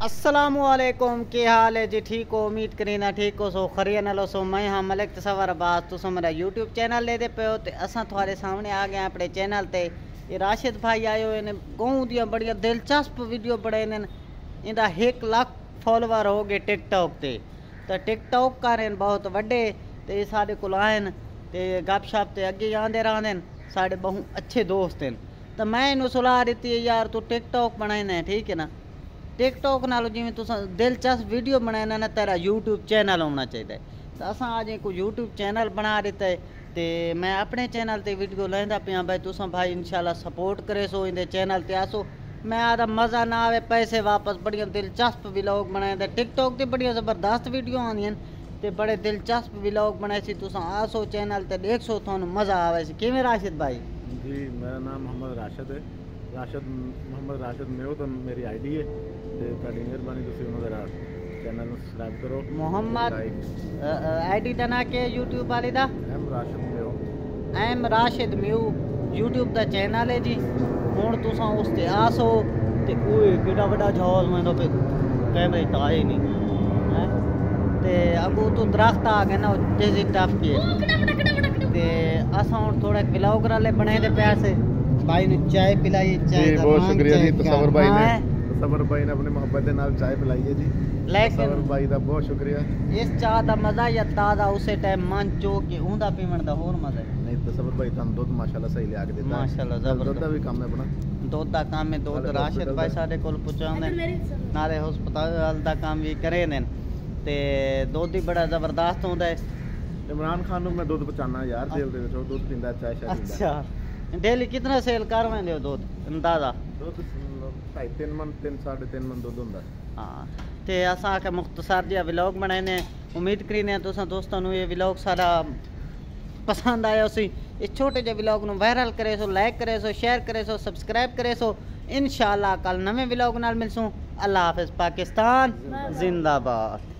अस्सलामुअलैकुम, क्या हाल है जी? ठीक हो? उम्मीद करी ना ठीक हो। सो खरिया नालो सो मैं हाँ मलिक तसव्वुर अब्बास। तुस मेरा यूट्यूब चैनल लेते पे हो तो असा थोड़े सामने आ गए अपने चैनल ते। ये राशिद भाई आयो इन्हें गहूँ दियाँ बड़िया दिलचस्प वीडियो बड़े इनका 1 लाख फॉलोवर हो गए टिकटॉक ते। तो टिकटॉक कर बहुत वड्डे ते साढ़े को आन ते गपशप ते अगे आते रहते साढ़े बहु अच्छे दोस्त हैं। तो मैं इन्हू सलाह दी है यार तू टिकटॉक बनाना है, ठीक है ना। टिकटॉक नालों जिमें तुस दिलचस्प वीडियो बनाना ना तेरा यूट्यूब चैनल होना चाहिए। तो असा अज कोई यूट्यूब चैनल बना दिता है तो मैं अपने चैनल ते वीडियो लेंदा पिया भाई तुस भाई इंशाल्लाह सपोर्ट करे सो इन चैनल ते आसो। मैं आदा मज़ा ना आवे पैसे वापस बढ़िया दिलचस्प व्लॉग बनाए थे। टिकटॉक ते बढ़िया ज़बरदस्त वीडियो आंदियां ते बड़े दिलचस्प व्लॉग बनाए सी। तुस आसो चैनल ते देख सो थानू मज़ा आवे सी। किवें राशिद भाई? जी मेरा नाम मोहम्मद राशिद है। मोहम्मद राशिद मेरे तो मेरी आईडी है तो मेहरबानी तुम मेरा चैनल सब्सक्राइब करो। मोहम्मद आईडी का ना के यूट्यूब वाली दा एम राशिद म्यू यूट्यूब का चैनल है जी। हुण तुसां उस ते आसो ते ओए केड़ा बड़ा जहाज मैं पे कैमरे तो आए नहीं है ते अगू तो दरख्त आ गए ना तेजी टप के ते असा हुण थोड़ा व्लॉग वाले बनाए दे पैसे भाई ने चाय पिलाई। चाय बहुत शुक्रिया जी तसव्वुर भाई ने अपनी मोहब्बत के नाल चाय पिलाई है जी। लेकिन भाई दा बहुत शुक्रिया। इस चाह दा मजा या ताजा उसे टाइम मन चो के उंदा पीवन दा होर मजा है। नहीं तसव्वुर भाई तन दूध माशाल्लाह सही ले आके देता है। माशाल्लाह जबरदस्त। दूध दा भी काम है अपना। दूध दा काम है। दूध राशिद भाई साडे कोल पहुंचांदे नाले हस्पताल दा काम भी करे ने ते दूध ही बड़ा जबरदस्त होंदा है। इमरान खान नु मैं दूध पहुंचाना यार जेल दे विच दूध पींदा चाय शाय पींदा। अच्छा डेली कितना सेल कर वेंदे हो दूध अंदाजा? दूध 3.5 मन 3.5 मन दूध हुंदा। हाँ ते असा के मुख्तसर जिहा व्लॉग बनाने उम्मीद करीने तुसां दोस्तों ये व्लॉग सारा पसंद आया सी। इस छोटे जे व्लॉग नु वायरल करे सो, लाइक करे सो, शेयर करे सो, सब्सक्राइब करे सो। इंशाल्लाह कल नवे व्लॉग नाल मिलसूं। अल्लाह हाफिज़। पाकिस्तान जिंदाबाद।